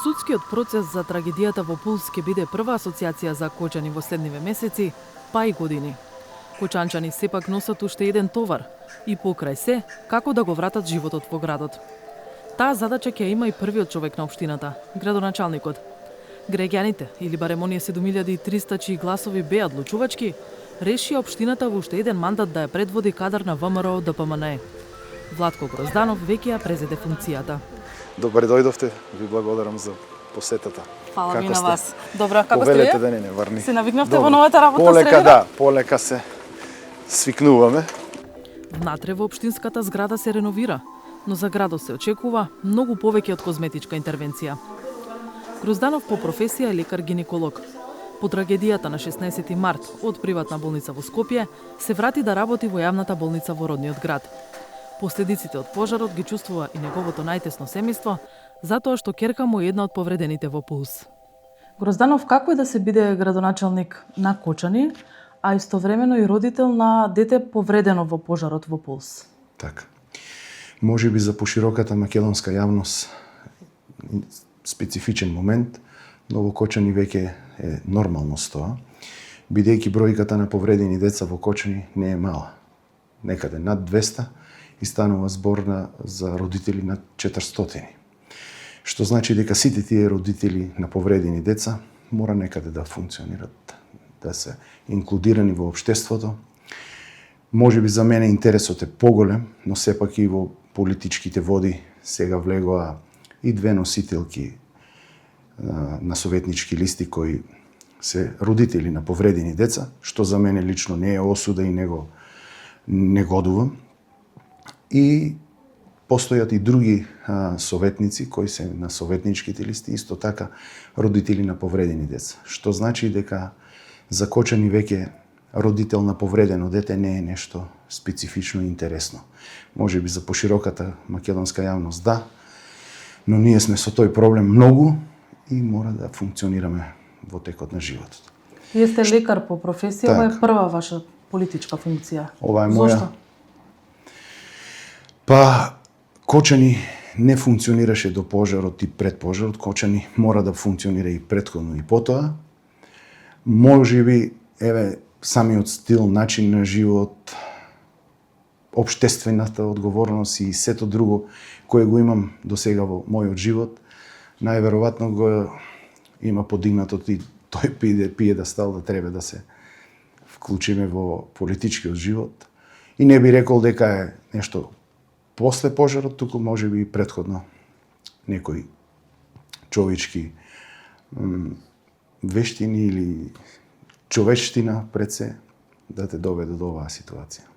Судскиот процес за трагедијата во Пулс ќе биде прва асоциација за кочани во следниве месеци, па и години. Кочанчани сепак носат уште еден товар и покрај се, како да го вратат животот во градот. Таа задача ќе има и првиот човек на општината, градоначалникот. Граѓаните, или барем оние 7300 чии гласови беа одлучувачки, решија општината во уште еден мандат да ја предводи кадар на ВМРО ДПМНЕ. Владко Грозданов веќе ја презеде функцијата. Добре дојдовте, ви благодарам за посетата. Фала ми Како на сте? вас. Добро, како сте Повелете вие? да не врни. Се навикнавте во новата работна полека, среда? Да, полека се свикнуваме. Внатре во општинската зграда се реновира, но за градот се очекува многу повеќе од козметичка интервенција. Грозданов по професија е лекар-гинеколог. По трагедијата на 16 март од приватна болница во Скопје се врати да работи во јавната болница во родниот град. Последиците од пожарот ги чувствува и неговото најтесно семејство, затоа што ќерка му е една од повредените во Пулс. Грозданов, како е да се биде градоначалник на Кочани, а истовремено и родител на дете повредено во пожарот во Пулс? Така. Може би за пошироката македонска јавност специфичен момент, но во Кочани веќе е нормалност тоа, бидејќи бројката на повредени деца во Кочани не е мала. Некаде над 200 и станува збор за родители над 400. Што значи дека сите тие родители на повредени деца мора некаде да функционират, да се инклудирани во општеството. Може би за мене интересот е поголем, но сепак и во политичките води сега влегоа и две носителки на советнички листи кои се родители на повредени деца, што за мене лично не е осуда и него не годувам. И постојат и други советници кои се на советничките листи, исто така родители на повредени деца. Што значи дека за Кочани веќе родител на повредено дете не е нешто специфично и интересно. Може би за пошироката македонска јавност да, но ние сме со тој проблем многу и мора да функционираме во текот на животот. Вие сте лекар по професија, Так. ова е прва ваша политичка функција. Ова е моја. Зошто? Па, Кочани не функционираше до пожарот и пред пожарот. Кочани мора да функционира и претходно и потоа. Може би, самиот стил, начин на живот, општествената одговорност и сето друго кое го имам до сега во мојот живот, најверојатно го има подигнатот и тој пиедестал да треба да се вклучиме во политичкиот живот. И не би рекол дека е нешто после пожарот, туку може би и претходно некои човечки вештини или човечтина пред се да те доведе до оваа ситуација.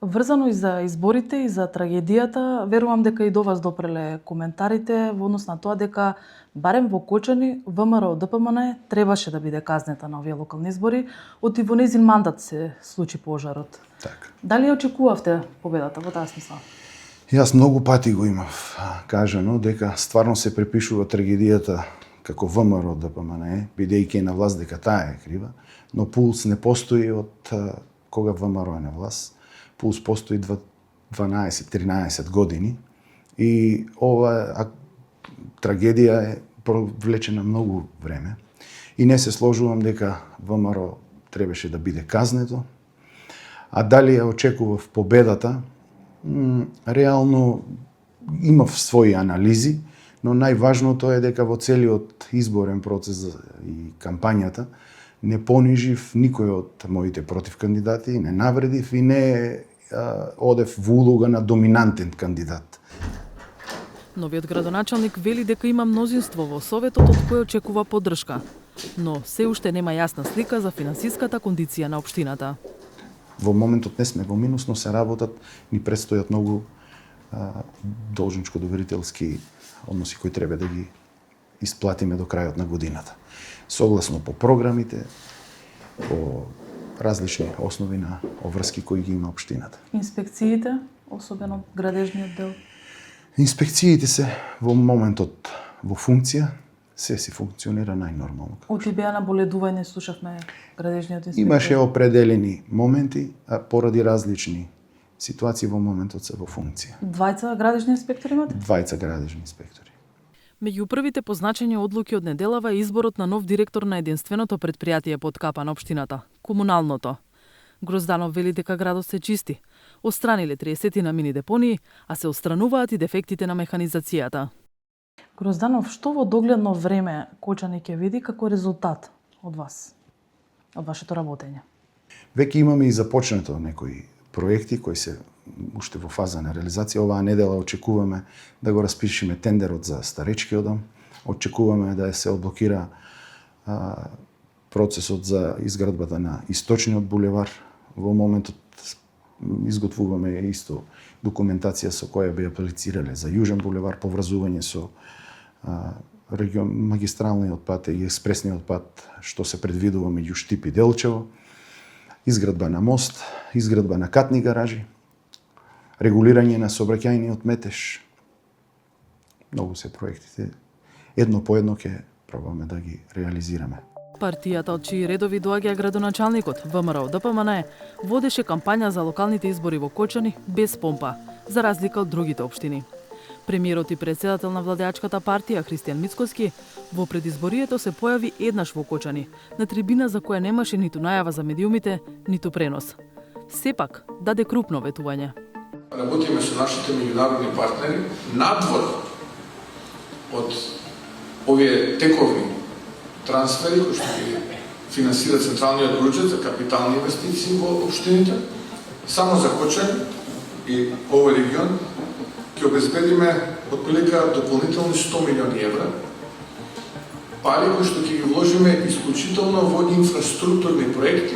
Врзано и за изборите и за трагедијата, верувам дека и до вас допреле коментарите во однос на тоа дека барем во Кочани ВМРО ДПМНЕ требаше да биде казнета на овие локални избори, оти во незин мандат се случи пожарот. Така. Дали ја очекувавте победата во таа смисла? Јас многу пати го имав кажано дека стварно се препишува трагедијата како ВМРО ДПМНЕ, бидејќи е на власт дека таа е крива, но Пулс не постои од кога ВМРО е на власт. Пулс постои 12-13 години и ова трагедија е провлечена многу време. И не се сложувам дека ВМРО требаше да биде казнето, а дали ја очекував победата, реално имав своји анализи, но најважното е дека во целиот изборен процес и кампањата не понижив никој од моите противкандидати, не навредив и не одев во улога на доминантен кандидат. Новиот градоначалник вели дека има мнозинство во Советот од кој очекува поддршка, но се уште нема јасна слика за финансиската кондиција на општината. Во моментот не сме во минус, но се работат, ни предстојат многу должничко-доверителски односи кои треба да ги исплатиме до крајот на годината. Согласно по програмите, по различни основи на обврски кои ги има општината. Инспекциите, особено градежниот дел? Инспекциите се во моментот во функција, се си функционира најнормално. Оти беа наболедување, слушавме градежниот инспектор. Имаше определени моменти, а поради различни ситуации во моментот се во функција. Двајца градежни инспектори имате? Двајца градежни инспектори. Меѓу првите позначени одлуки од неделава е изборот на нов директор на единственото предпријатие под капа на општината – комуналното. Грозданов вели дека градот се чисти. Отстраниле 30 на мини депонии, а се отстрануваат и дефектите на механизацијата. Грозданов, што во догледно време Кочани ќе види како резултат од вас, од вашето работење? Веќе имаме и започнато некои проекти кои се уште во фаза на реализација. Оваа недела очекуваме да го распишеме тендерот за старечкиот дом. Очекуваме да се одблокира процесот за изградбата на Источниот булевар. Во моментот изготвуваме исто документација со која би аплицирале за Јужен булевар, поврзување со магистралниот пат и експресниот пат што се предвидува меѓу Штип и Делчево, изградба на мост, изградба на катни гаражи, регулирање на сообраќајниот метеж. Многу се проектите. Едно по едно ќе пробаме да ги реализираме. Партијата од чии редови доаѓа градоначалникот, ВМРО ДПМН, водеше кампања за локалните избори во Кочани без помпа, за разлика од другите општини. Премиерот и председател на владеачката партија Христијан Мицкоски во предизборието се појави еднаш во Кочани, на трибина за која немаше ниту најава за медиумите, ниту пренос. Сепак даде крупно ветување. Работиме со нашите меѓународни партнери надвор од овие тековни трансфери кои што ги финансира централниот буџет за капитални инвестиции во општините. Само за Кочани и овој регион ќе обезбедиме отприлика дополнителни 100 милиони евра, пари кои што ќе ги вложиме исклучително во инфраструктурни проекти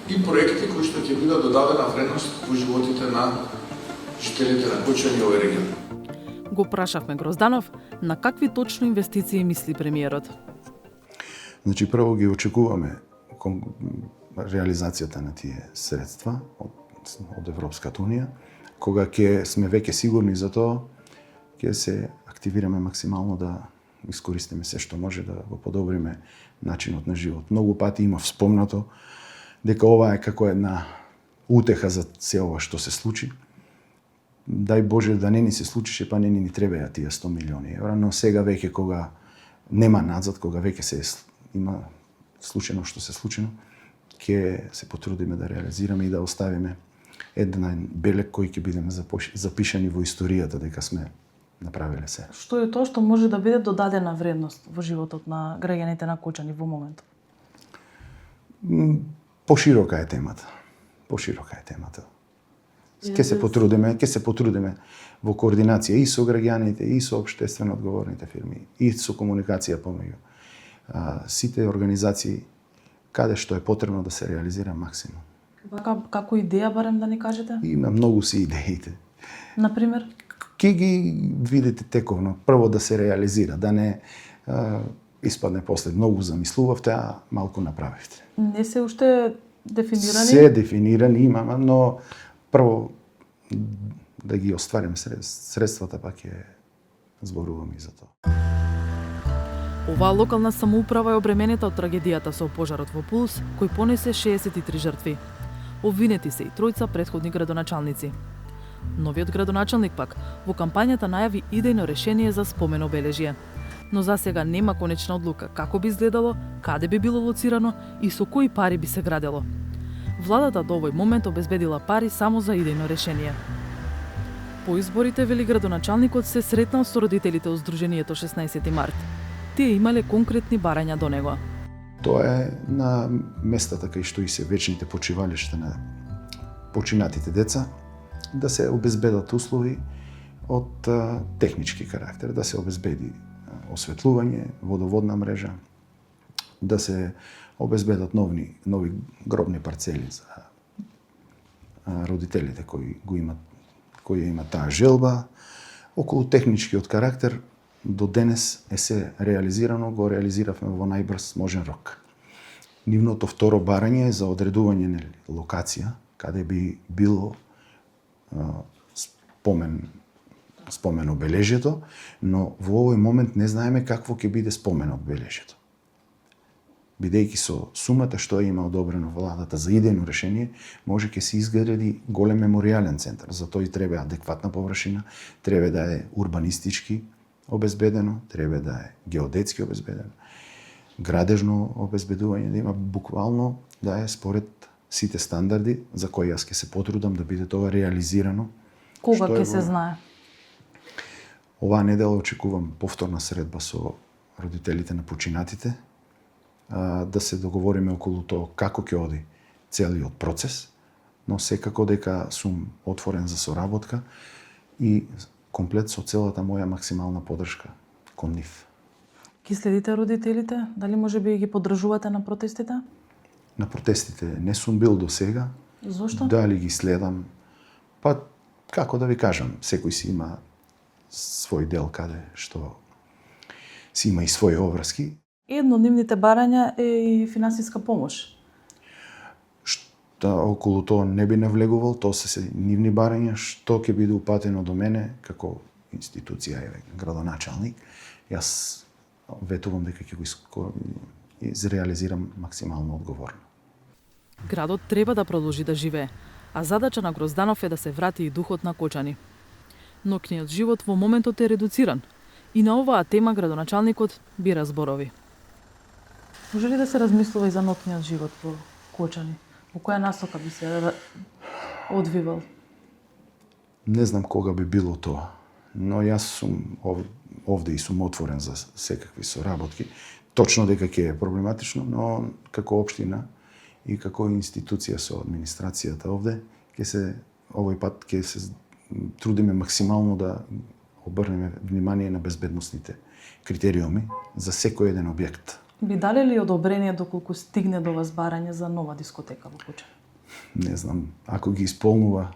и проекти кои што ќе бидат додадена вредност во животите на жителите на Кочани и овој регион. Го прашавме Грозданов на какви точно инвестиции мисли премиерот. Значи, прво ги очекуваме реализацијата на тие средства од Европската Унија. Кога ќе сме веќе сигурни за тоа, ќе се активираме максимално да искористиме се што може да го подобриме начинот на живот. Многу пати има вспомнато дека ова е како една утеха за се ова што се случи. Дај Боже да не ни се случише, па не ни требаја тие 100 милиони евра, но сега веќе кога нема надзад, кога веќе се има случено што се случено, ќе се потрудиме да реализираме и да оставиме еден белег кој ќе бидеме запишани во историјата дека сме направиле се. Што е тоа што може да биде додадена вредност во животот на граѓаните на Кочани во моментот? Поширока е темата. Ќе се потрудиме во координација и со граѓаните, и со општествено одговорните фирми, и со комуникација помеѓу сите организации каде што е потребно да се реализира максимум. Како идеја барем да ни кажете? Има многу си идеите. Например? Ке ги видите тековно, прво да се реализира, да не испадне после многу замислувавте, а малку направивте. Не се уште дефинирани? Се дефинирани имаме, но прво да ги оствариме средствата, па ќе зборуваме и за тоа. Оваа локална самоуправа е обременета од трагедијата со пожарот во Пулс, кој понесе 63 жртви. Обвинети се и тројца претходни градоначалници. Новиот градоначалник пак во кампањата најави идејно решение за спомен обележје. Но за сега нема конечна одлука како би изгледало, каде би било лоцирано и со кои пари би се градело. Владата до овој момент обезбедила пари само за идејно решение. По изборите, вели градоначалникот, се сретнал со родителите од Сдруженијето 16 март. Тие имале конкретни барања до него. Тоа е на местата кај што и се вечните почивалишта на починатите деца, да се обезбедат услови од технички карактер, да се обезбеди осветлување, водоводна мрежа, да се обезбедат нови гробни парцели за родителите кои имат таа желба. Околу техничкиот карактер до денес е се реализирано, го реализиравме во најбрз можен рок. Нивното второ барање е за одредување на локација каде би било спомен обележјето, но во овој момент не знаеме какво ќе биде спомен обележјето. Бидејќи со сумата што има одобрено владата за идејно решение, може ќе се изгради голем меморијален центар. За тој треба адекватна површина, треба да е урбанистички обезбедено, треба да е геодетски обезбедено, градежно обезбедување да има буквално да е според сите стандарди за кои јас ќе се потрудам да биде тоа реализирано. Кога што е ќе се во- знае? Оваа недела очекувам повторна средба со родителите на починатите, да се договориме околу тоа како ќе оди целиот процес, но секако дека сум отворен за соработка и комплет со целата моја максимална поддршка кон нив. Ки следите родителите? Дали може би ги поддржувате на протестите? На протестите не сум бил до сега. Зошто? Дали ги следам? Па, како да ви кажам, секој си има свој дел каде што си има и своји обврски. Еднодневните барања е и финансиска помош. Што околу тоа не би навлегувал, тоа се нивни барања, што ќе биде упатено до мене како институција и градоначалник. Јас ветувам дека ќе го изреализирам максимално одговорно. Градот треба да продолжи да живее, а задача на Грозданов е да се врати и духот на Кочани. Ноќниот живот во моментот е редуциран и на оваа тема градоначалникот бира зборови. Може ли да се размислува и за ноќниот живот во Кочани? Во која насока би се одвивал? Не знам кога би било тоа, но јас сум овде и сум отворен за секакви соработки. Точно дека ќе е проблематично, но како општина и како институција со администрацијата овде, овој пат ќе се трудиме максимално да обрнеме внимание на безбедносните критериуми за секој еден објект. Би дали ли одобрение доколку стигне до вас барање за нова дискотека во Кочани? Не знам, ако ги исполнува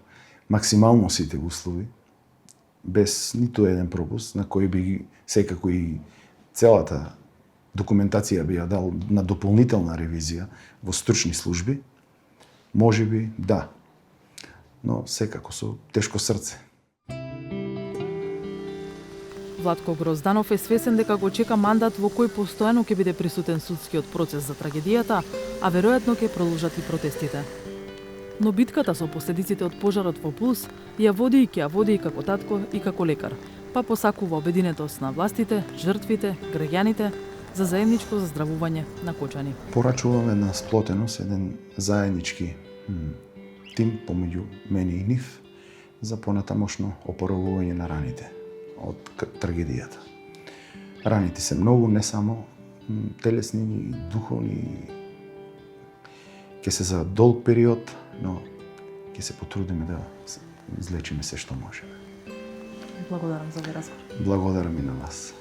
максимално сите услови, без ниту еден пропуст, на кој би секако и целата документација би ја дал на дополнителна ревизија во стручни служби, може би да, но секако со тешко срце. Владко Грозданов е свесен дека го чека мандат во кој постојано ќе биде присутен судскиот процес за трагедијата, а веројатно ќе продолжат и протестите. Но битката со последиците од пожарот во Пулс ја води и како татко и како лекар, па посакува обединетост на властите, жртвите, граѓаните за заедничко заздравување на Кочани. Порачуваме на сплотеност еден заеднички тим помеѓу мене и нив за понатамошно опоравување на раните од трагедијата. Раните се многу, не само телесни, и духовни. Ќе се за долг период, но ќе се потрудиме да излечиме се што можеме. Благодарам за овој разговор. Благодарам и на вас.